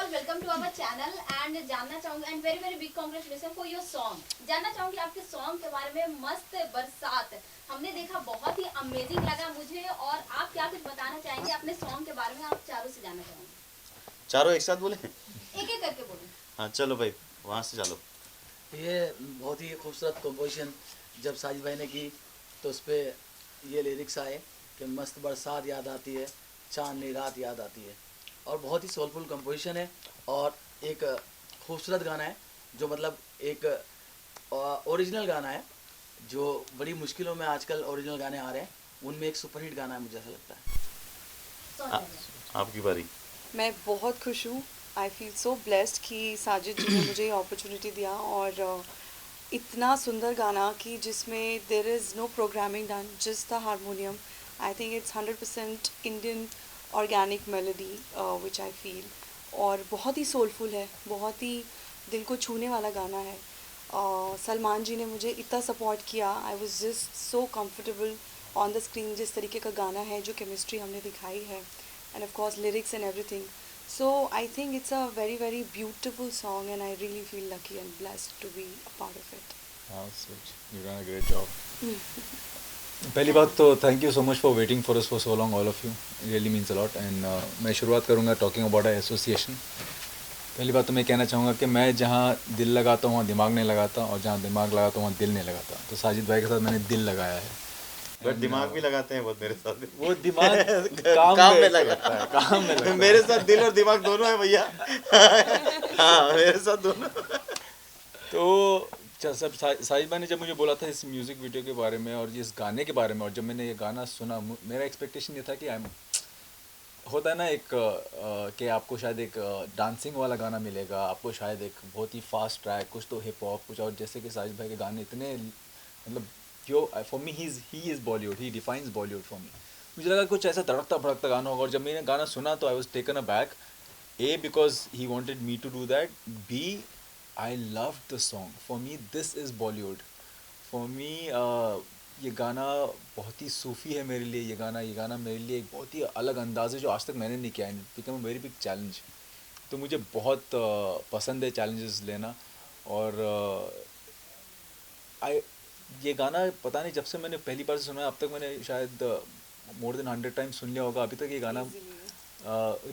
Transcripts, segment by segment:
All welcome to our channel and जानना चाहूंगी and very very big congratulation for your song. जानना चाहूंगी आपके सॉन्ग के बारे में। मस्त बरसात हमने देखा, बहुत ही अमेजिंग लगा मुझे। और आप क्या कुछ बताना चाहेंगे अपने सॉन्ग के बारे में? आप चारों से जानना चाहूंगी। चारों एक साथ बोले? एक एक करके बोले। हाँ चलो भाई, वहाँ से चलो। ये बहुत ही खूबसूरत कंपोजिशन जब साजिद भाई ने की तो उस पर ये लिरिक्स आए कि मस्त बरसात याद आती है, चांदनी रात याद आती है। और बहुत ही सोलफुल कंपोजिशन है और एक खूबसूरत गाना है जो मतलब एक ओरिजिनल गाना है जो बड़ी मुश्किलों में आजकल ओरिजिनल गाने आ रहे हैं, उनमें एक सुपरहिट गाना है मुझे ऐसा लगता है। आपकी बारी। मैं बहुत खुश हूँ। आई फील सो ब्लेस्ड कि साजिद जी ने मुझे ये अपॉर्चुनिटी दिया और इतना सुंदर गाना कि जिसमें there is no programming done, just the harmonium. I think it's 100% Indian organic melody which I feel. और बहुत ही सोलफुल है, बहुत ही दिल को छूने वाला गाना है। सलमान जी ने मुझे इतना सपोर्ट किया। I was just so comfortable on the screen. जिस तरीके का गाना है, जो केमिस्ट्री हमने दिखाई है, and of course lyrics and everything. So I think it's a very very beautiful song and I really feel lucky and blessed to be a part of it. You've done a great job. पहली बात तो thank you so much for waiting for us for so long, all of you really means a lot. And मैं शुरुआत करूँगा talking about association. पहली बात तो मैं कहना चाहूँगा कि मैं जहाँ दिल लगाता हूँ वहाँ दिमाग नहीं लगाता, और जहाँ दिमाग लगाता हूँ वहाँ दिल नहीं लगाता। तो साजिद भाई के साथ मैंने दिल लगाया है। बट दिमाग भी लगाते हैं वो मेरे साथ। वो दिमाग काम में लगाता है, काम में लगता है। मेरे साथ दिल और दिमाग दोनों है भैया। हाँ मेरे साथ दोनों। तो सब साजिद भाई ने जब मुझे बोला था इस म्यूज़िक वीडियो के बारे में और इस गाने के बारे में, और जब मैंने ये गाना सुना, मेरा एक्सपेक्टेशन ये था कि होता है ना एक कि आपको शायद एक डांसिंग वाला गाना मिलेगा, आपको शायद एक बहुत ही फास्ट ट्रैक, कुछ तो हिप हॉप कुछ। और जैसे कि साजिद भाई के गाने इतने मतलब for me he is Bollywood, he defines Bollywood फॉर मी। मुझे लगा कुछ ऐसा धड़कता भड़कता गाना होगा। और जब मैंने गाना सुना तो I was taken aback, uh because he wanted me to do that, be I love the song. For me this is Bollywood. फॉर मी ये गाना बहुत ही सूफ़ी है मेरे लिए। ये गाना मेरे लिए एक बहुत ही अलग अंदाज़ है जो आज तक मैंने नहीं किया। And become a very big challenge. तो मुझे बहुत पसंद है चैलेंजेस लेना। और ये गाना पता नहीं, जब से मैंने पहली बार से सुना अब तक मैंने शायद मोर देन 100 टाइम्स सुन लिया होगा। अभी तक ये गाना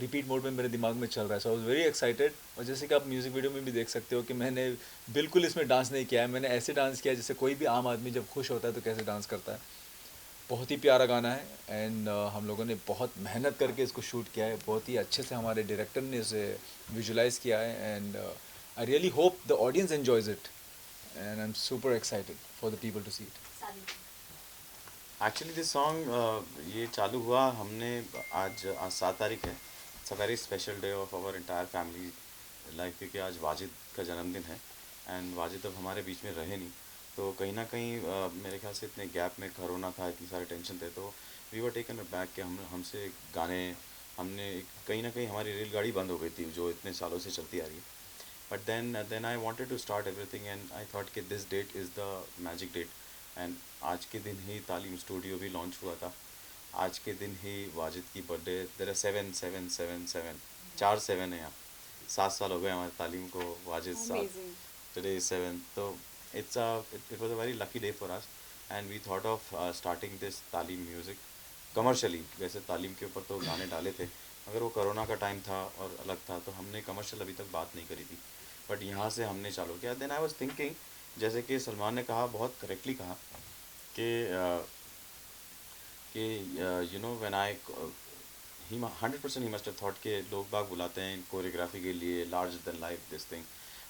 रिपीट मोड में मेरे दिमाग में चल रहा है। सो आई वाज वेरी एक्साइटेड। और जैसे कि आप म्यूज़िक वीडियो में भी देख सकते हो कि मैंने बिल्कुल इसमें डांस नहीं किया है। मैंने ऐसे डांस किया जैसे कोई भी आम आदमी जब खुश होता है तो कैसे डांस करता है। बहुत ही प्यारा गाना है। एंड हम लोगों ने बहुत मेहनत करके इसको शूट किया है। बहुत ही अच्छे से हमारे डायरेक्टर ने इसे विजुलाइज़ किया है। And I really hope the audience enjoys it and I'm super excited for the people to see it. Actually this song ये चालू हुआ हमने आज 7 तारीख है। It's a very special day of our entire family life, क्योंकि आज वाजिद का जन्मदिन है। एंड वाजिद अब हमारे बीच में रहे नहीं, तो कहीं ना कहीं मेरे ख्याल से इतने गैप में कोरोना था, इतनी सारे टेंशन थे, तो वी वर टेकन बैक कि हमसे गाने हमने कहीं ना कहीं हमारी रेलगाड़ी बंद हो गई थी जो इतने सालों से चलती आ रही है। But then I wanted to start everything and I thought कि this date is the magic date and आज के दिन ही तालीम स्टूडियो भी लॉन्च हुआ था। आज के दिन ही वाजिद की बर्थडे। देयर आर 7 4 7 है यहाँ। 7 साल हो गए हमारे तालीम को, वाजिद साथ, टुडे इज 7। तो it was a very lucky day for us and we thought of starting this तालीम म्यूज़िक कमर्शियली। वैसे तालीम के ऊपर तो गाने डाले थे मगर वो कोरोना का टाइम था और अलग था, तो हमने कमर्शियल अभी तक बात नहीं करी थी। बट यहाँ से हमने चालू किया। देन आई वाज थिंकिंग, जैसे कि सलमान ने कहा, बहुत करेक्टली कहा कि you know when I he 100% he must have thought के लोग बाग बुलाते हैं कोरियोग्राफी के लिए, large than life this thing.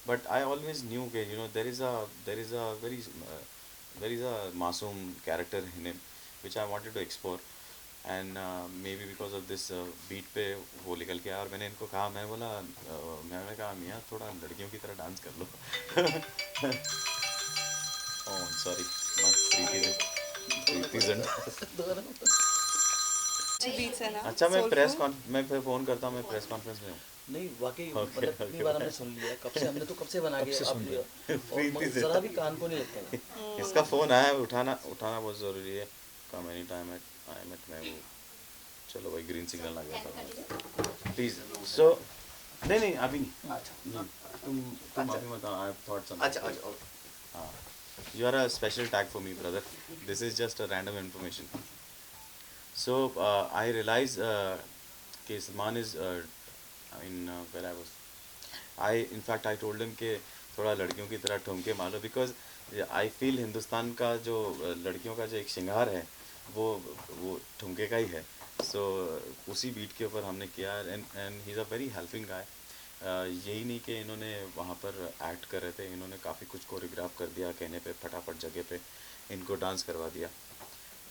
But I always knew के you know there is a very मासूम character in him which I wanted to explore. And maybe because of this beat पे वो निकल के आया। और मैंने इनको कहा, मैं बोला मैंने कहा मियाँ थोड़ा लड़कियों की तरह डांस कर लो। ओह सॉरी, अच्छा मैं फिर फ़ोन करता हूँ, मैं प्रेस कॉन्फ्रेंस में हूँ। नहीं वाकई मतलब इतनी बार हमने सुन लिया, कब से हमने तो कब से बना के आप लिया और जरा भी कान को नहीं लगता है। इसका फ़ोन आया, उठाना बहुत ज़रूरी है। कम एनी टाइम मैं वो चलो भाई ग्रीन सिग्नल आ गया था प्लीज़। सो नहीं अभी नहीं। अच्छा नहीं, तुम अभी बताओ। I have thought something. अच्छा अच्छा ओके। हाँ, you are a special tag for me, brother. This is just a random information. So I realize कि Salman is where I was. In fact I told him कि थोड़ा लड़कियों की तरह ठुमके मारो, because I feel हिंदुस्तान का जो लड़कियों का जो एक श्रृंगार है वो ठुमके का ही है. So उसी बीट के ऊपर हमने किया, and he's a very helping guy. यही नहीं कि इन्होंने वहाँ पर एक्ट कर रहे थे, इन्होंने काफ़ी कुछ कोरियोग्राफ कर दिया, कहने पे फटाफट जगह पे इनको डांस करवा दिया.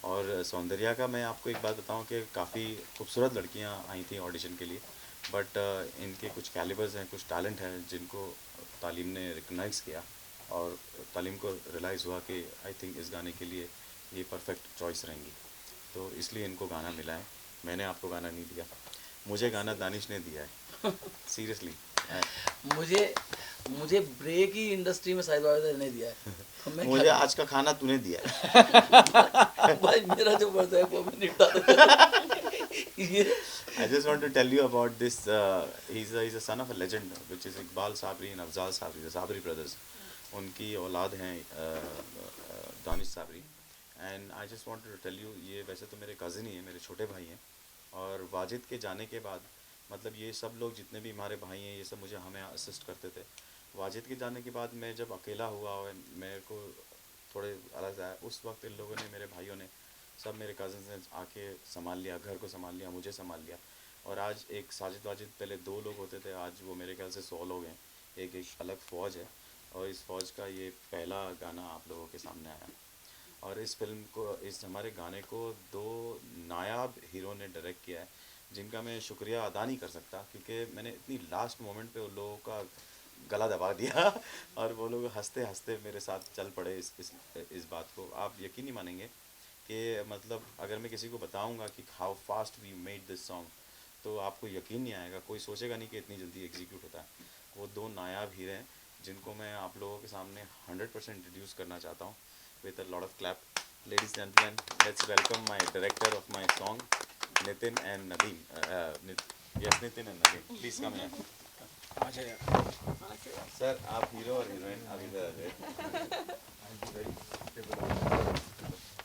और सौंदर्या का मैं आपको एक बात बताऊं कि काफ़ी खूबसूरत लड़कियां आई थी ऑडिशन के लिए, बट इनके कुछ कैलिबर्स हैं, कुछ टैलेंट हैं जिनको तालीम ने रिकगनाइज किया, और तालीम को रियलाइज़ हुआ कि आई थिंक इस गाने के लिए ये परफेक्ट चॉइस रहेंगी, तो इसलिए इनको गाना मिला है. मैंने आपको गाना नहीं दिया, मुझे गाना दानिश ने दिया है. सीरियसली मुझे ब्रेक ही इंडस्ट्री में साहिद बाबा ने दिया है, तो मैं मुझे आज का खाना तूने दिया है. भाई मेरा जो वर्ड है वो मैं निपटा देता. ये I just want to tell you about this. He's a son of a legend, which is Iqbal Sabri and Afzal Sabri, the Sabri brothers. उनकी औलाद हैं Danish Sabri. And I just wanted to tell you, ये वैसे तो मेरे cousin ही हैं, मेरे छोटे भाई हैं, और वाजिद के जाने के बाद मतलब ये सब लोग जितने भी हमारे भाई हैं ये सब मुझे हमें असिस्ट करते थे. वाजिद के जाने के बाद मैं जब अकेला हुआ और मेरे को थोड़े अलग आया, उस वक्त इन लोगों ने, मेरे भाइयों ने, सब मेरे कज़न्स ने आके संभाल लिया, घर को संभाल लिया, मुझे संभाल लिया. और आज एक साजिद वाजिद, पहले 2 लोग होते थे, आज वो मेरे ख्याल से 100 लोग हैं. एक अलग फ़ौज है, और इस फ़ौज का ये पहला गाना आप लोगों के सामने आया. और इस फिल्म को, इस हमारे गाने को 2 नायाब हीरो ने डायरेक्ट किया है, जिनका मैं शुक्रिया अदा नहीं कर सकता, क्योंकि मैंने इतनी लास्ट मोमेंट पे उन लोगों का गला दबा दिया और वो लोग हंसते हंसते मेरे साथ चल पड़े इस बात को. आप यकीन नहीं मानेंगे कि मतलब अगर मैं किसी को बताऊंगा कि how fast we made this song, तो आपको यकीन नहीं आएगा, कोई सोचेगा नहीं कि इतनी जल्दी एग्जीक्यूट होता है. वो 2 नायाब हीरे हैं जिनको मैं आप लोगों के सामने 100% इंट्रोड्यूस करना चाहता हूँ with a lot of clap. Ladies and gentleman, let's welcome my director of my song, Nitin and Nadeem. Yes, Nitin and Nadeem, please come here. अच्छा यार, सर आप हीरो और हीरोइन अभी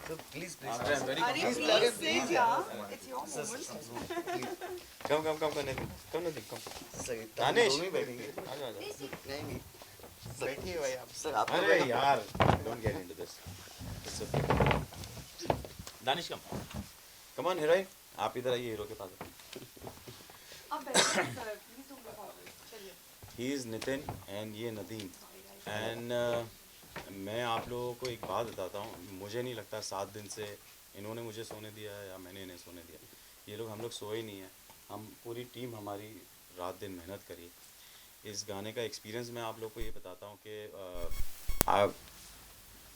तो प्लीज अरे प्लीज से क्या, इट्स योर मोमेंट. कम नितिन, कम. सही दानिश बैठेंगे. आ जा. नहीं बैठिए भाई आप. सर आप अरे यार, don't get into this. It's okay. Danish come on heroine, आप इधर आइए हीरो के पास. अब बैठिए sir, please don't go forward. चलिए. ही इज़ नितिन एंड ये नदीम. एंड मैं आप लोगों को एक बात बताता हूँ, मुझे नहीं लगता 7 दिन से इन्होंने मुझे सोने दिया है या मैंने इन्हें सोने दिया. ये लोग, हम लोग सोए नहीं हैं, हम पूरी टीम हमारी रात दिन मेहनत करी. इस गाने का एक्सपीरियंस मैं आप लोग को ये बताता हूँ कि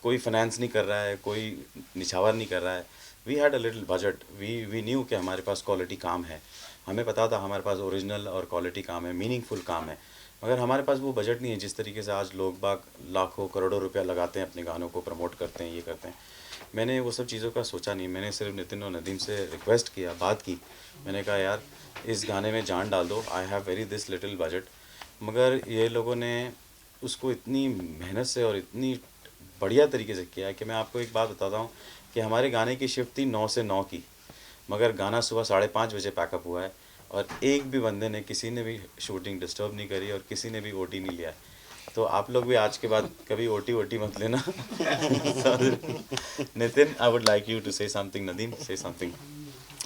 कोई फाइनेंस नहीं कर रहा है, कोई निछावर नहीं कर रहा है. We had a little budget, we knew कि हमारे पास क्वालिटी काम है, हमें पता था हमारे पास ओरिजिनल और क्वालिटी काम है, मीनिंगफुल काम है. मगर हमारे पास वो बजट नहीं है जिस तरीके से आज लोग बाग लाखों करोड़ों रुपया लगाते हैं अपने गानों को प्रमोट करते हैं, ये करते हैं. मैंने वो सब चीज़ों का सोचा नहीं. मैंने सिर्फ नितिन और नदीम से रिक्वेस्ट किया, बात की. मैंने कहा यार इस गाने में जान डाल दो, I have very this little budget. मगर ये लोगों ने उसको इतनी मेहनत से और इतनी बढ़िया तरीके से किया है कि मैं आपको एक बात बताता हूँ कि हमारे गाने की शिफ्ट थी 9 से 9 की, मगर गाना सुबह 5:30 बजे पैकअप हुआ है, और एक भी बंदे ने, किसी ने भी शूटिंग डिस्टर्ब नहीं करी और किसी ने भी ओटी नहीं लिया. तो आप लोग भी आज के बाद कभी ओटी मत लेना. Nitin, I would like you to say something. Nadeem, say something.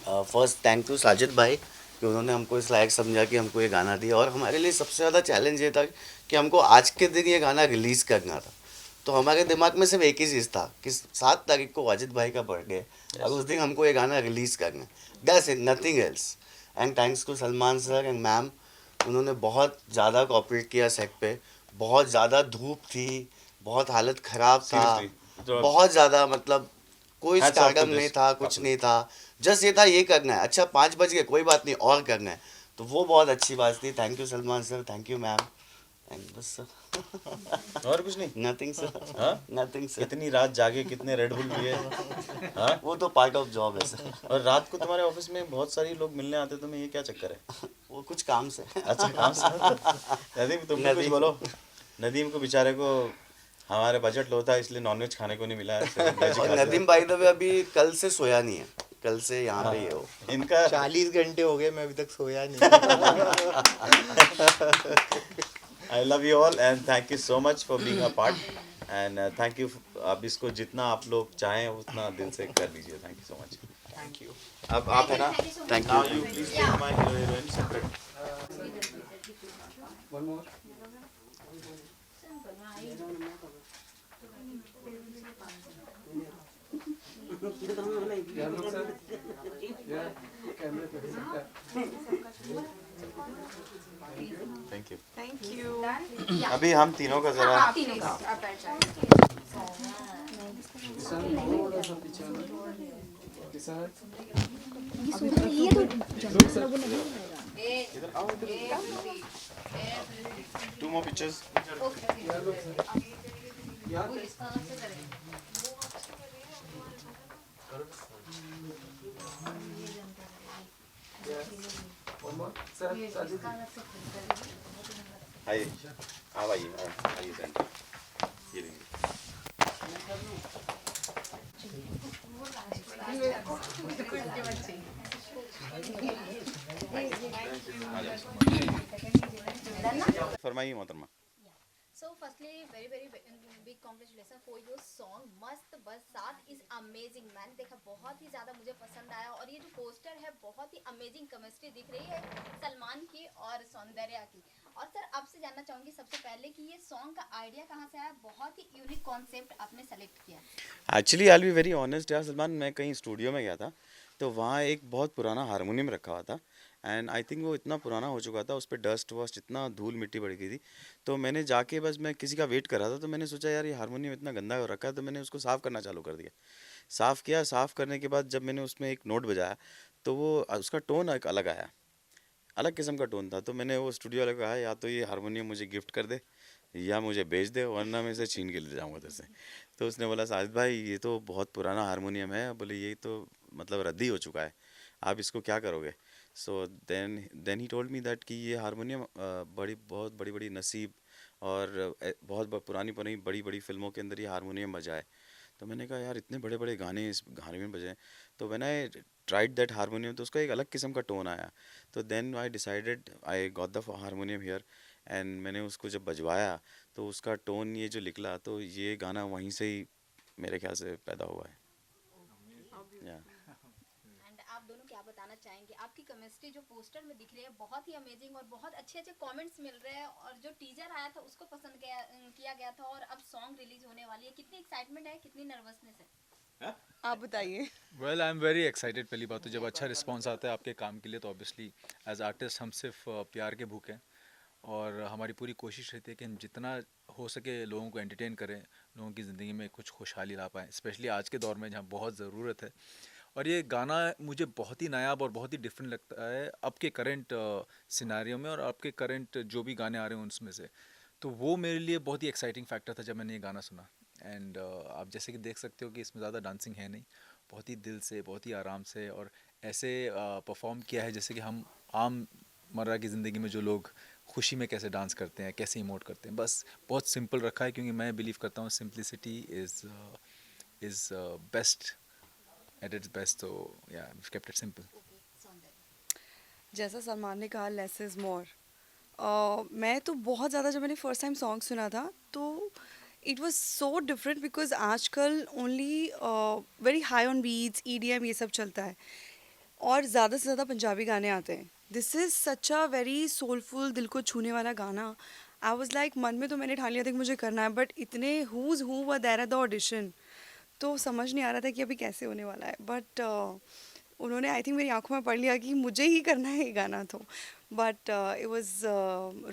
First thank you Sajid भाई कि उन्होंने हमको इस लायक समझा कि हमको ये गाना दिया. और हमारे लिए सबसे ज़्यादा चैलेंज ये था कि हमको आज के दिन ये गाना रिलीज़ करना था. तो हमारे दिमाग में सिर्फ एक ही चीज़ था कि 7 तारीख को वाजिद भाई का बर्थडे है और उस दिन हमको ये गाना रिलीज़ करना है. That's it, nothing else. And thanks to Salman sir and ma'am, उन्होंने बहुत ज़्यादा कोऑपरेट किया सेट पे. बहुत ज़्यादा धूप थी, बहुत हालत ख़राब था, Seriously, बहुत ज़्यादा, मतलब कोई Hats off to stardom this नहीं था, कुछ couple. नहीं था. जस्ट ये था, ये करना है. अच्छा 5 बज गए, कोई बात नहीं, और करना है. तो वो बहुत अच्छी बात थी. Thank you Salman sir, thank you ma'am, and बस सर. और कुछ नहीं. नथिंग सर, हाँ? Nothing sir. कितनी रात जागे, कितने रेड बुल पिए. हाँ? वो तो पार्ट ऑफ जॉब है सर. और रात को तुम्हारे ऑफिस में बहुत सारी लोग मिलने आते, तुम्हें ये क्या चक्कर है? वो कुछ काम से। अच्छा काम से। नदीम तुम भी कुछ नदीम। बोलो। नदीम को बेचारे को हमारे बजट लो था इसलिए नॉनवेज खाने को नहीं मिला है, सिर्फ वेज ही और खाते हैं। नदीम भाई तो भी अभी कल से सोया नहीं है, कल से यहाँ पे ही है वो। इनका 40 घंटे हो गए, मैं अभी तक सोया नहीं। I love you all and thank you so much for being a part and thank you. अब इसको जितना आप लोग चाहें उतना दिल से कर लीजिए। Thank you so much. Thank you. अब आप है ना, thank now you. You please take my hero heroine separate. Thank you. Thank you. अभी हम तीनों का जरा टू मोर पिक्चर्स। आइए आप आइए आइए सेंटर ये लीजिए। फरमाइए मोहतरमा। So firstly, very big congratulations for your song मस्त बरसात is amazing। मैंने देखा बहुत ही ज़्यादा मुझे पसंद आया और ये जो पोस्टर है बहुत ही अमेजिंग केमिस्ट्री दिख रही है सलमान की और सौंदर्या की। और सर आपसे जानना चाहूँगी सबसे पहले कि ये सॉन्ग का आइडिया कहाँ से आया, बहुत ही यूनिक कॉन्सेप्ट आपने सेलेक्ट किया। Actually I will be very honest यार सलमान, मैं कहीं स्टूडियो में गया था तो वहाँ एक बहुत पुराना हारमोनियम रखा हुआ था एंड आई थिंक वो इतना पुराना हो चुका था, उस पर डस्ट वस्ट इतना धूल मिट्टी पड़ गई थी। तो मैंने जाके बस मैं किसी का वेट कर रहा था तो मैंने सोचा यार ये हारमोनियम इतना गंदा हो रखा है, तो मैंने उसको साफ़ करना चालू कर दिया। साफ़ किया, साफ़ करने के बाद जब मैंने उसमें एक नोट बजाया तो वो उसका टोन एक अलग आया, अलग किस्म का टोन था। तो मैंने वो स्टूडियो वाले को कहा या तो ये हारमोनियम मुझे गिफ्ट कर दे या मुझे बेच दे वरना मैं इसे छीन के ले जाऊँगा उधर से। तो उसने बोला साजिद भाई ये तो बहुत पुराना हारमोनियम है, बोले ये तो मतलब रद्दी हो चुका है, आप इसको क्या करोगे। So then he told me that कि ये हारमोनियम बहुत बड़ी बड़ी नसीब और बहुत पुरानी पुरानी बड़ी बड़ी फिल्मों के अंदर ये हारमोनियम बजा है। तो मैंने कहा यार इतने बड़े बड़े गाने इस हारमोनियम बजे हैं। तो when I tried that harmonium तो उसका एक अलग किस्म का टोन आया। तो then I decided I got the harmonium here and मैंने उसको जब बजवाया तो उसका टोन ये जो निकला, तो ये गाना वहीं से ही मेरे ख्याल से पैदा हुआ है। या एंड आप दोनों क्या बताना चाहेंगे, आपकी केमिस्ट्री जो पोस्टर में दिख रही है बहुत ही अमेजिंग और बहुत अच्छे कमेंट्स मिल रहे हैं और जो टीजर आया था उसको पसंद किया गया था और अब सॉन्ग रिलीज होने वाली है, कितनी एक्साइटमेंट है, कितनी नर्वसनेस है? आप बताइए। Well I am very excited. पहली बात तो जब अच्छा रिस्पांस आता है आपके काम के लिए तो ऑब्वियसली एज आर्टिस्ट हम सिर्फ प्यार के भूखे हैं और हमारी पूरी कोशिश रहती है कि हम जितना हो सके लोगों को एंटरटेन करें, लोगों की ज़िंदगी में कुछ खुशहाली ला पाएँ, स्पेशली आज के दौर में जहाँ बहुत ज़रूरत है। और ये गाना मुझे बहुत ही नायाब और बहुत ही डिफरेंट लगता है अब के करंट सिनारियो में और अब के करंट जो भी गाने आ रहे हैं उनमें से। तो वो मेरे लिए बहुत ही एक्साइटिंग फैक्टर था जब मैंने ये गाना सुना। एंड आप जैसे कि देख सकते हो कि इसमें ज़्यादा डांसिंग है नहीं, बहुत ही दिल से, बहुत ही आराम से और ऐसे परफॉर्म किया है जैसे कि हम आम मर्रा की ज़िंदगी में जो लोग खुशी में कैसे डांस करते हैं, कैसे इमोट करते हैं, बस बहुत सिंपल रखा है क्योंकि मैं बिलीव करता हूँ simplicity is best at its best. तो या केप्ट इट सिंपल। जैसा सलमान ने कहा लेस इज़ मोर। मैं तो बहुत ज़्यादा जब मैंने फर्स्ट टाइम सॉन्ग सुना था तो it was so different because आजकल only very high on beats EDM ये सब चलता है और ज़्यादा से ज़्यादा पंजाबी गाने आते हैं। This is such a very soulful, दिल को छूने वाला गाना। आई वाज लाइक मन में तो मैंने ठान लिया था कि मुझे करना है, बट इतने who's who were there at the audition तो समझ नहीं आ रहा था कि अभी कैसे होने वाला है। बट उन्होंने आई थिंक मेरी आंखों में पढ़ लिया कि मुझे ही करना है ये गाना। तो but it was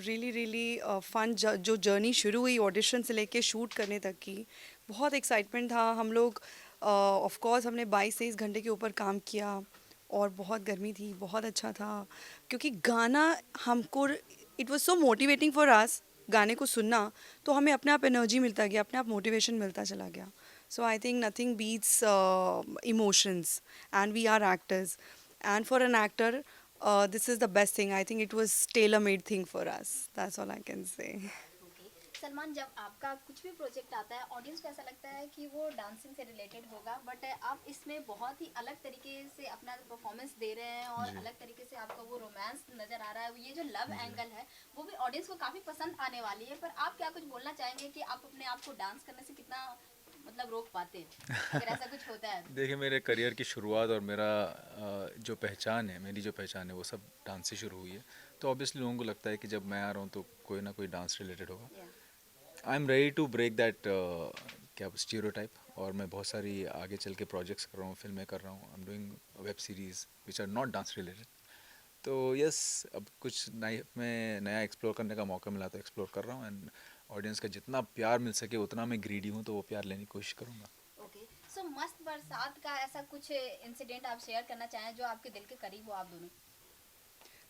really fun. जो जर्नी शुरू हुई ऑडिशन से लेके शूट करने तक की, बहुत एक्साइटमेंट था। हम लोग ऑफ कोर्स हमने 22-23 घंटे के ऊपर काम किया और बहुत गर्मी थी, बहुत अच्छा था क्योंकि गाना हमको it was so motivating for us. गाने को सुनना तो हमें अपने आप एनर्जी मिलता गया, अपने आप मोटिवेशन मिलता चला गया। So I think nothing beats emotions, and we are actors. And for an actor, this is the best thing. I think it was tailor-made thing for us. That's all I can say. Okay Salman, जब आपका कुछ भी project आता है audience को ऐसा लगता है कि वो डांसिंग से रिलेटेड होगा, बट आप इसमें बहुत ही अलग तरीके से अपना परफॉर्मेंस दे रहे हैं और जी। अलग तरीके से आपका वो रोमांस नज़र आ रहा है। ये जो लव एंगल है वो भी ऑडियंस को काफ़ी पसंद आने वाली है, पर आप क्या कुछ बोलना चाहेंगे कि आप अपने आप को डांस करने से कितना मतलब रोक पाते हैं, अगर ऐसा कुछ होता है? देखिए, मेरे करियर की शुरुआत और मेरा जो पहचान है, मेरी जो पहचान है वो सब डांस से शुरू हुई है। तो ऑब्वियसली लोगों को लगता है कि जब मैं आ रहा हूँ तो कोई ना कोई डांस रिलेटेड होगा। Yeah. I am ready to break that क्या स्टीरियोटाइप, और मैं बहुत सारी आगे चल के प्रोजेक्ट्स कर रहा हूँ, फिल्में कर रहा हूँ, I am doing web series which are not dance related. तो यस, अब कुछ नया एक्सप्लोर करने का मौका मिला तो एक्सप्लोर कर रहा हूँ, एंड ऑडियंस का जितना प्यार मिल सके उतना मैं ग्रीडी हूँ, तो वो प्यार लेने की कोशिश करूँगा। ओके सो मस्त बरसात का ऐसा कुछ इंसिडेंट आप शेयर करना चाहें जो आपके दिल के करीब हो आप दोनों?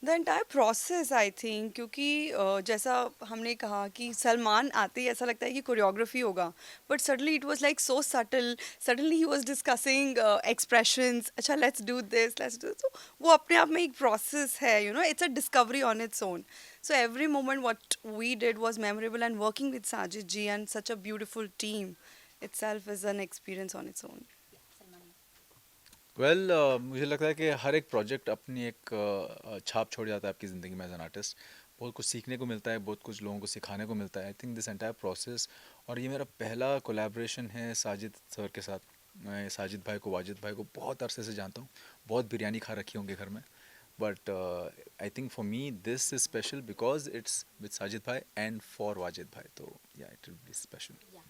The entire process I think, क्योंकि जैसा हमने कहा कि सलमान आते ही ऐसा लगता है कि कोरियोग्राफी होगा, but suddenly it was like so subtle. Suddenly he was discussing expressions, अच्छा let's do this, let's do. तो वो अपने आप में एक प्रोसेस है, you know, it's a discovery on its own. So every moment what we did was memorable, and working with Sajid ji and such a beautiful team itself is an experience on its own. Salman, well मुझे लगता है कि हर एक project अपनी एक छाप छोड़ जाता है आपकी ज़िंदगी में एज एन आर्टिस्ट। बहुत कुछ सीखने को मिलता है, बहुत कुछ लोगों को सिखाने को मिलता है। I think this entire process, और ये मेरा पहला कोलैबोरेशन है साजिद सर के साथ। मैं साजिद भाई को, वाजिद भाई को बहुत अरसे से जानता हूँ, बहुत बिरयानी खा रखी होंगे घर में, but I think for me this is special because it's with Sajid भाई एंड फॉर वाजिद भाई, तो या इट विल बी स्पेशल। या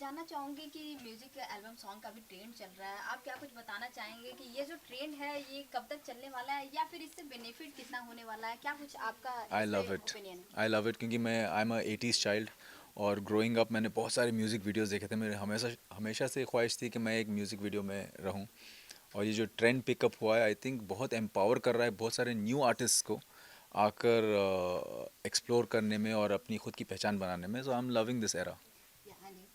जानना चाहूँगी कि म्यूजिक एल्बम सॉन्ग का भी ट्रेंड चल रहा है, आप क्या कुछ बताना चाहेंगे कि ये जो ट्रेंड है ये कब तक चलने वाला है, या फिर इससे बेनिफिट कितना होने वाला है, क्या कुछ आपका आई लव इट, ओपिनियन है? आई लव इट, क्योंकि मैं I am a 80s child, और ग्रोइंग अप मैंने बहुत सारे म्यूज़िक वीडियोस देखे थे। मेरे हमेशा से ख्वाहिश थी कि मैं एक म्यूज़िक वीडियो में रहूं, और ये जो ट्रेंड पिकअप हुआ है आई थिंक बहुत एम्पावर कर रहा है बहुत सारे न्यू आर्टिस्ट को आकर एक्सप्लोर करने में और अपनी खुद की पहचान बनाने में। So I am loving this era. Yeah हाँ जी।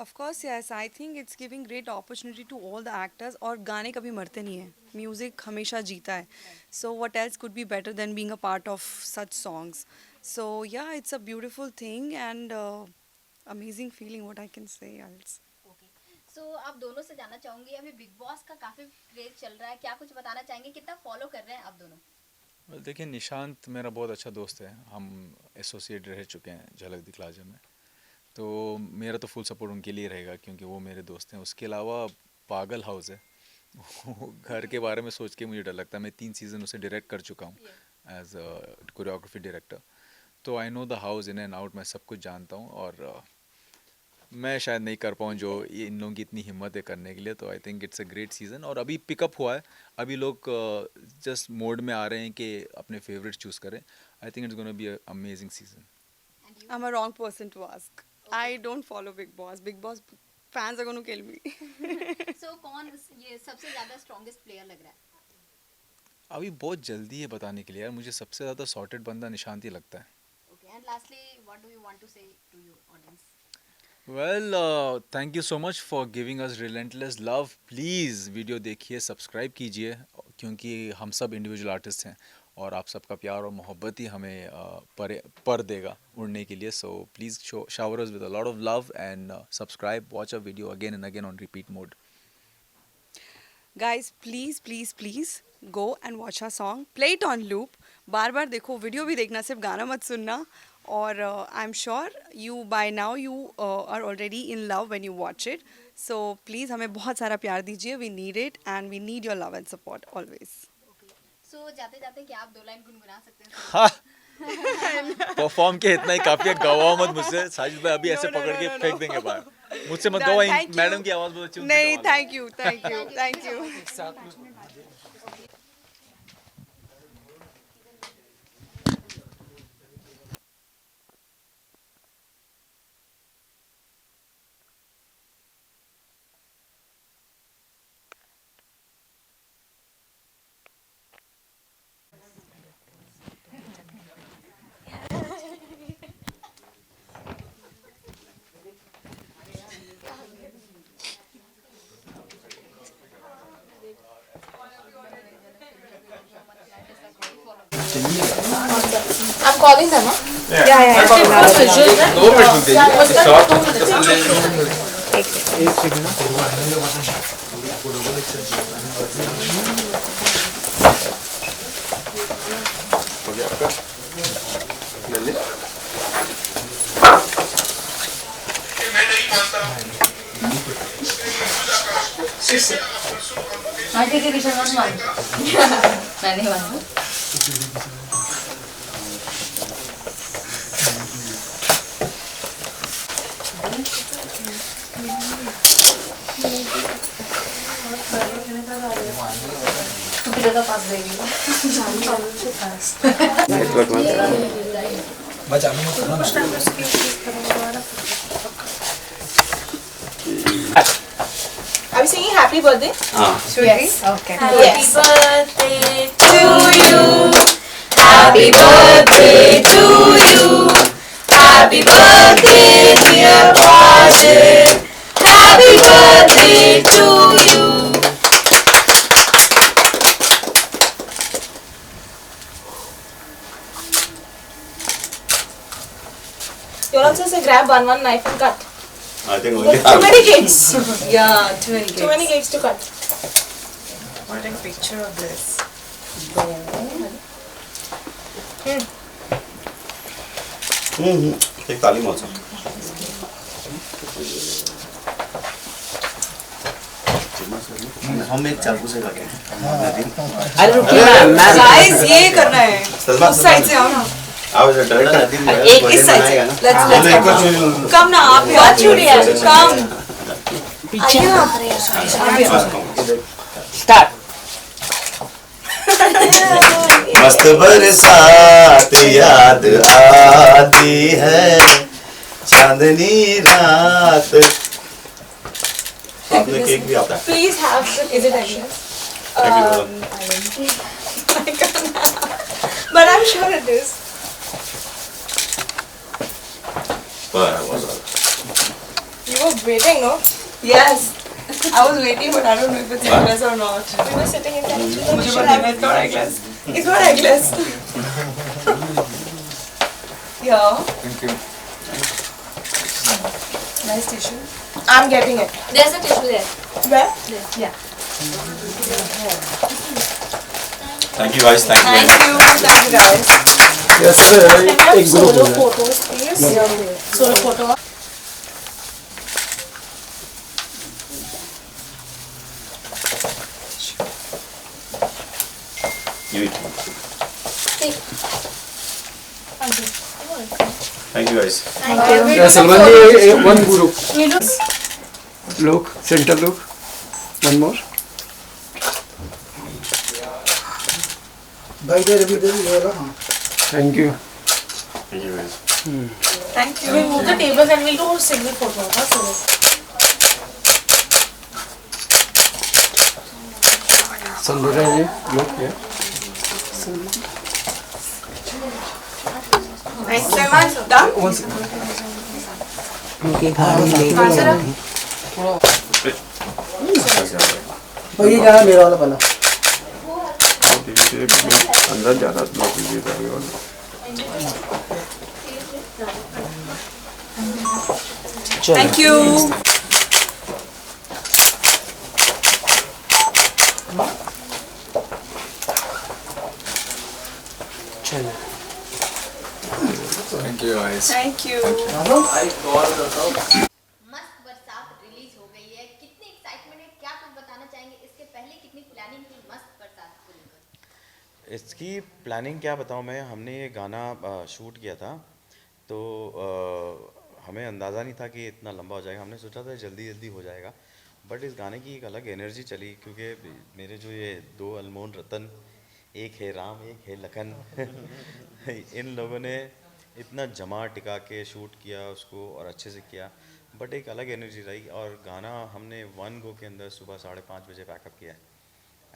Of course, yes. I think it's giving great opportunity to all the actors. और गाने कभी मरते नहीं हैं. Music हमेशा जीता है. So what else could be better than being a part of such songs? So yeah, it's a beautiful thing and amazing feeling. What I can say else. Okay so आप दोनों से जानना चाहूँगी, अभी बिग बॉस का काफ़ी craze चल रहा है, क्या कुछ बताना चाहेंगे, कितना फॉलो कर रहे हैं आप दोनों? Well, देखिए, निशांत मेरा बहुत अच्छा दोस्त है, हम एसोसिएट रह चुके हैं झलक दिखलाजा में, तो मेरा तो फुल सपोर्ट उनके लिए रहेगा क्योंकि वो मेरे दोस्त हैं। उसके अलावा पागल हाउस है, वो घर के बारे में सोच के मुझे डर लगता है। मैं 3 सीज़न उसे डायरेक्ट कर चुका हूँ एज अ कोरियोग्राफी डायरेक्टर, तो I know the house in and out, मैं सब कुछ जानता हूँ, और मैं शायद नहीं कर पाऊँ जो ये इन लोगों की इतनी हिम्मत है करने के लिए। तो I think it's a great season, और अभी पिकअप हुआ है, अभी लोग जस्ट मोड में आ रहे हैं कि अपने फेवरेट चूज़ करें। I think it's gonna be a amazing season. And you? I'm a wrong person to ask. I don't follow Big Boss. Big Boss fans are going to kill me. सो कौन ये सबसे ज़्यादा strongest player लग रहा है? अभी बहुत जल्दी है बताने के लिए यार, मुझे सबसे ज़्यादा सॉर्टेड बंदा निशांत ही लगता है। Okay and lastly what do you want to say to your audience? Well, thank you so much for giving us relentless love. Please video देखिए, सब्सक्राइब कीजिए, क्योंकि हम सब इंडिविजुअल आर्टिस्ट हैं और आप सबका प्यार और मोहब्बत ही हमें पर देगा उड़ने के लिए। So please shower us with a lot of love and subscribe, watch a video again and again on repeat mode. Guys, please go and watch our song. Play it on loop. बार बार देखो, video भी देखना, सिर्फ गाना मत सुनना. और I am sure you by now you are already in love when you watch it. So please हमें बहुत सारा प्यार दीजिए. We need it and we need your love and support always. Okay so जाते जाते क्या आप 2 लाइन गुनगुना सकते हैं? हाँ, परफॉर्म के इतना ही काफ़ी है, गवाओ मत मुझसे। साजिद भाई अभी ऐसे No, पकड़ के no. फेंक देंगे बाहर, मुझसे मत Done. गवाओ। Thank you. मैडम की आवाज़ बहुत अच्छी है, उनसे नहीं, गवा लो। Thank you. calling them, huh? Yeah. दो मिनट रुक दीजिए शॉर्ट हो गया आपका ले ले हाँ ठीक है किशन मत मान मैं नहीं मानू तू किधर का पास देगी नेटवर्क में Are we singing happy birthday? हाँ Yes. Okay. Happy birthday to you. Happy birthday to you. Happy birthday dear Wajid. Happy birthday to you. You'll also say grab one knife and cut. I think only Too many cakes. Yeah, too many Too many cakes to cut. What a picture of this. एक तालीम मौसम हम एक चाकू से काटे अरे रुकिए गाइस ये करना है उस साइड से आओ ना आओ जो डायरेक्टर नदीम एक इस साइड से लेट्स कम ना आप बात छोड़िए कम पीछे स्टार्ट मस्त बरसात याद आती है चांदनी रात आपने केक भी आता है Please have some. Is it Agnes? Thank you, But I'm sure it is. You were waiting, no? Yes I was waiting but I don't know if it's necklace or not We were sitting in front of you. मुझे पता है it's not necklace It's not Agnes. yeah thank you nice tissue I'm getting it. There's a tissue there. Where? Thank you guys thank you thank you guys yes एक group Solo photos, please. Solo photo. Thank you guys Salman ji one group look center look one more भाई दे रवि दे ये वाला हाँ thank you thank you guys thank you We'll move the tables and we'll do a single photo. Huh? Solo. संदूरा ji look ये thanks so much done भाई ये क्या है मेरा वाला पहला अंदर ज़्यादा लोग लीजिएगा ये वाला thank you thank you guys thank you मस्त बरसात रिलीज हो गई है, कितनी एक्साइटमेंट है, क्या कुछ बताना चाहेंगे? इसके पहले कितनी प्लानिंग थी मस्त बरसात को लेकर? इसकी प्लानिंग क्या बताऊँ मैं, हमने ये गाना शूट किया था तो हमें अंदाज़ा नहीं था कि इतना लंबा हो जाएगा। हमने सोचा था जल्दी जल्दी हो जाएगा, बट इस गाने की एक अलग एनर्जी चली क्योंकि मेरे जो ये दो अनमोल रतन, एक है राम एक है लखन इन लोगों ने इतना जमा टिका के शूट किया उसको और अच्छे से किया, बट एक अलग एनर्जी रही। और गाना हमने 1 गो के अंदर सुबह 5:30 बजे पैकअप किया है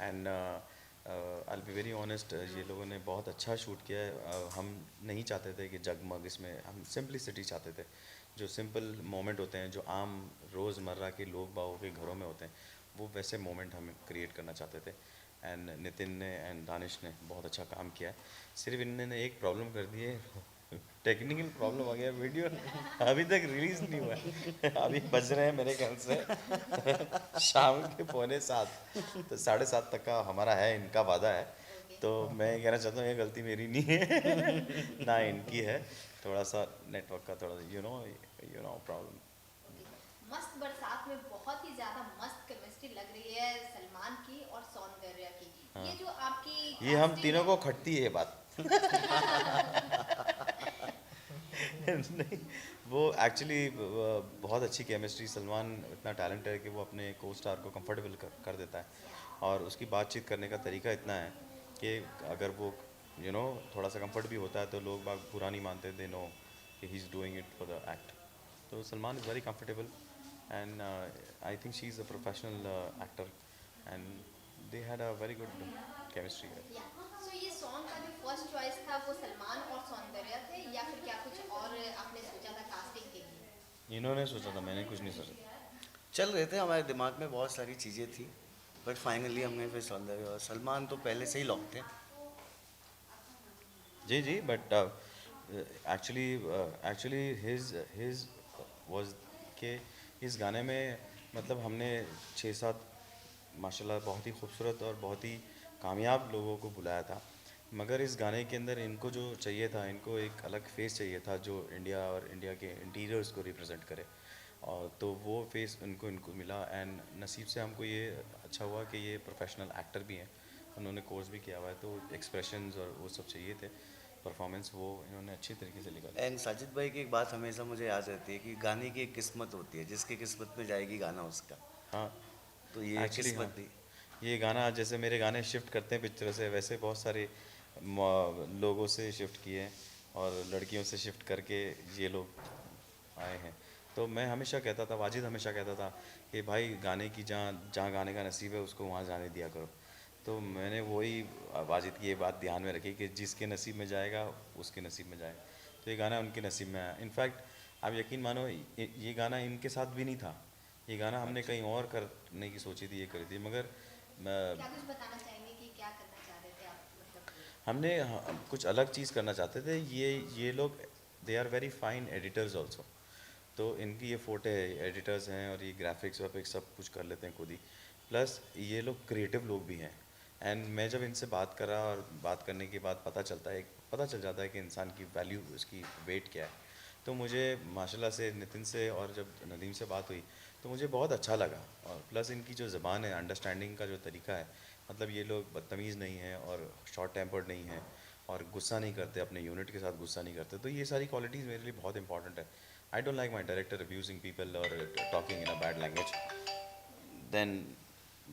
and I be very honest, ये लोगों ने बहुत अच्छा शूट किया है। हम नहीं चाहते थे कि जगमग, इसमें हम सिंपलिसिटी चाहते थे। जो सिंपल मोमेंट होते हैं जो आम रोज़मर्रा के लोग बागों के घरों में होते हैं, वो वैसे मोमेंट हम क्रिएट करना चाहते थे। एंड नितिन ने एंड दानिश ने बहुत अच्छा काम किया है। सिर्फ इन्होंने एक प्रॉब्लम कर दी है, टेक्निकल प्रॉब्लम आ गया, वीडियो अभी तक रिलीज़ नहीं हुआ है। अभी बज रहे हैं मेरे ख्याल से शाम के 6:45, तो 7:30 तक का हमारा है, इनका वादा है। तो मैं ये कहना चाहता हूँ ये गलती मेरी नहीं है ना इनकी है, थोड़ा सा नेटवर्क का थोड़ा यू नो प्रॉब्लम। मस्त बरसात में बहुत ही ज्यादा मस्त केमिस्ट्री लग रही है सलमान की और सौंदर्या की। हाँ। ये जो आपकी ये हम casting तीनों है- को खटती है ये बात। नहीं, वो एक्चुअली बहुत अच्छी केमिस्ट्री, सलमान इतना टैलेंट है कि वो अपने को स्टार को कंफर्टेबल कर देता है, और उसकी बातचीत करने का तरीका इतना है कि अगर वो थोड़ा सा कंफर्ट भी होता है तो लोग बाग बुरा नहीं मानते, दे नो कि he is doing it for the act. तो Salman is very comfortable and I think she is a professional actor and they had a very good chemistry. So ये सॉन्ग का जो फर्स्ट चॉइस था वो सलमान और सौंदर्या थे, या फिर क्या कुछ और आपने सोचा था कास्टिंग के लिए? इन्होंने सोचा था, मैंने कुछ नहीं सोचा। चल रहे थे हमारे दिमाग में बहुत सारी चीज़ें थी, बट फाइनली हमने फिर सौंदर्य और सलमान तो पहले से ही लॉक थे। जी, बट एक्चुअली हिज वाज के इस गाने में मतलब हमने 6-7 माशाल्लाह बहुत ही खूबसूरत और बहुत ही कामयाब लोगों को बुलाया था, मगर इस गाने के अंदर इनको जो चाहिए था, इनको एक अलग फेस चाहिए था जो इंडिया और इंडिया के इंटीरियर्स को रिप्रेजेंट करे, और तो वो फेस इनको मिला। एंड नसीब से हमको ये अच्छा हुआ कि ये प्रोफेशनल एक्टर भी हैं, उन्होंने कोर्स भी किया हुआ है, तो एक्सप्रेशंस और वो सब चाहिए थे, परफॉर्मेंस वो इन्होंने अच्छी तरीके से निकाला। एंड साजिद भाई की एक बात हमेशा मुझे याद रहती है कि गाने की एक किस्मत होती है, जिसकी किस्मत में जाएगी गाना उसका। हाँ, तो ये एक्चुअली किस्मत थी। ये गाना जैसे मेरे गाने शिफ्ट करते हैं पिक्चर से, वैसे बहुत सारे लोगों से शिफ्ट किए और लड़कियों से शिफ्ट करके ये लोग आए हैं। तो मैं हमेशा कहता था, वाजिद हमेशा कहता था कि भाई गाने की जहाँ गाने का नसीब है उसको वहाँ जाने दिया करो। तो मैंने वही वाजिद की ये बात ध्यान में रखी कि जिसके नसीब में जाएगा उसके नसीब में जाएगा। तो ये गाना उनके नसीब में आया। इनफैक्ट आप यकीन मानो ये गाना इनके साथ भी नहीं था, ये गाना हमने कहीं और करने की सोची थी, ये करी थी, मगर क्या कुछ बताना चाहेंगे कि क्या करना चाह रहे थे आप? मतलब हमने कुछ अलग चीज़ करना चाहते थे। ये लोग they are very fine editors also, तो इनकी ये फोटे एडिटर्स हैं और ये ग्राफिक्स वाफिक्स सब कुछ कर लेते हैं खुद ही, प्लस ये लोग क्रिएटिव लोग भी हैं। एंड मैं जब इनसे बात करा और बात करने के बाद पता चल जाता है कि इंसान की वैल्यू, उसकी वेट क्या है। तो मुझे माशाल्लाह से नितिन से और जब नदीम से बात हुई तो मुझे बहुत अच्छा लगा, और प्लस इनकी जो ज़बान है, अंडरस्टैंडिंग का जो तरीका है, मतलब ये लोग बदतमीज़ नहीं हैं और शॉर्ट टेम्पर्ड नहीं हैं और गुस्सा नहीं करते, अपने यूनिट के साथ गुस्सा नहीं करते। तो ये सारी क्वालिटीज़ मेरे लिए बहुत इंपॉर्टेंट है। I don't like my director abusing people और talking in a bad language,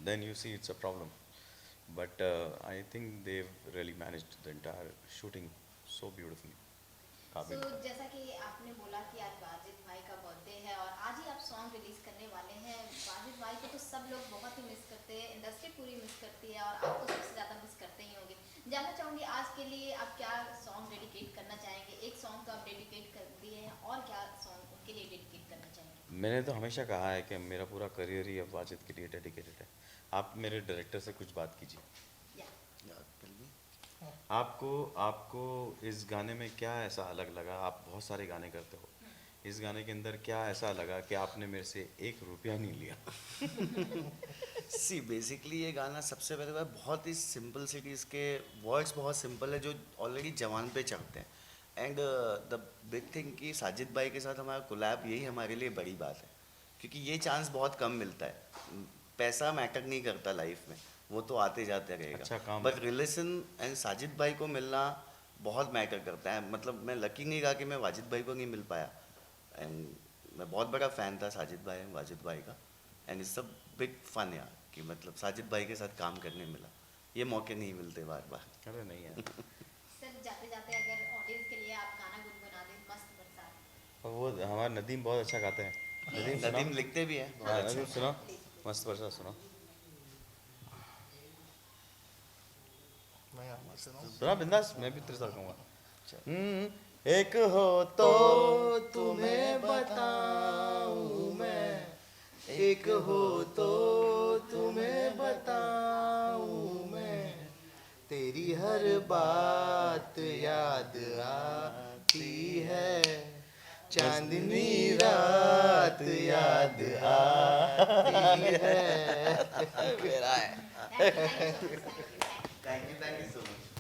then you see it's a problem. But I think they've really managed the entire shooting so beautifully. So, जैसा कि आपने बोला कि आज वाजिद भाई का बर्थडे है और आज ही आप सॉन्ग रिलीज करने वाले हैं। वाजिद भाई को तो सब लोग बहुत ही मिस करते हैं, इंडस्ट्री पूरी मिस करती है और आप तो सबसे ज़्यादा मिस करते ही होंगे। जानना चाहूँगी आज के लिए आप क्या सॉन्ग डेडिकेट करना चाहेंगे? एक सॉन्ग तो आप डेडिकेट कर दिए हैं, और क्या सॉन्ग उनके लिए डेडिकेट करना चाहेंगे? मैंने तो हमेशा कहा है कि मेरा पूरा करियर ही अब वाजिद के लिए डेडिकेटेड है। आप मेरे डायरेक्टर से कुछ बात कीजिए। आपको इस गाने में क्या ऐसा अलग लगा? आप बहुत सारे गाने करते हो, इस गाने के अंदर क्या ऐसा लगा कि आपने मेरे से 1 रुपया नहीं लिया? सी बेसिकली ये गाना सबसे पहले बात बहुत ही सिंपल सिटी, इसके वर्ड्स बहुत सिंपल है जो ऑलरेडी जवान पे चढ़ते हैं। एंड द बिग थिंग कि साजिद भाई के साथ हमारा कोलैब, यही हमारे लिए बड़ी बात है, क्योंकि ये चांस बहुत कम मिलता है। पैसा मैटर नहीं करता लाइफ में, वो तो आते जाते रहेगा, अच्छा काम बट रिलेशन एंड साजिद भाई को मिलना बहुत मैटर करता है। मतलब मैं लकी नहीं रहा कि मैं वाजिद भाई को नहीं मिल पाया, एंड मैं बहुत बड़ा फ़ैन था साजिद भाई वाजिद भाई का, and it's a big fun यार कि मतलब साजिद भाई के साथ काम करने मिला, ये मौके नहीं मिलते बार बार। अरे नहीं यार। सर जाते जाते अगर ऑडियंस के लिए आप गाना गुनगुना दें, मस्त बरसात। और वो हमारा नदीम बहुत अच्छा गाते हैं। नदीम लिखते भी हैं बहुत हाँ, अच्छा। नदीम सुनो, मस्त बरसात सुनो। सुना बिंदास, मैं भी तेरे साथ कहूँगा। एक हो तो तुम्हें बताऊं मैं, एक हो तो तुम्हें बताऊं मैं, तेरी हर बात याद आती है, चांदनी रात याद आती है। मेरा है। Thank you so much.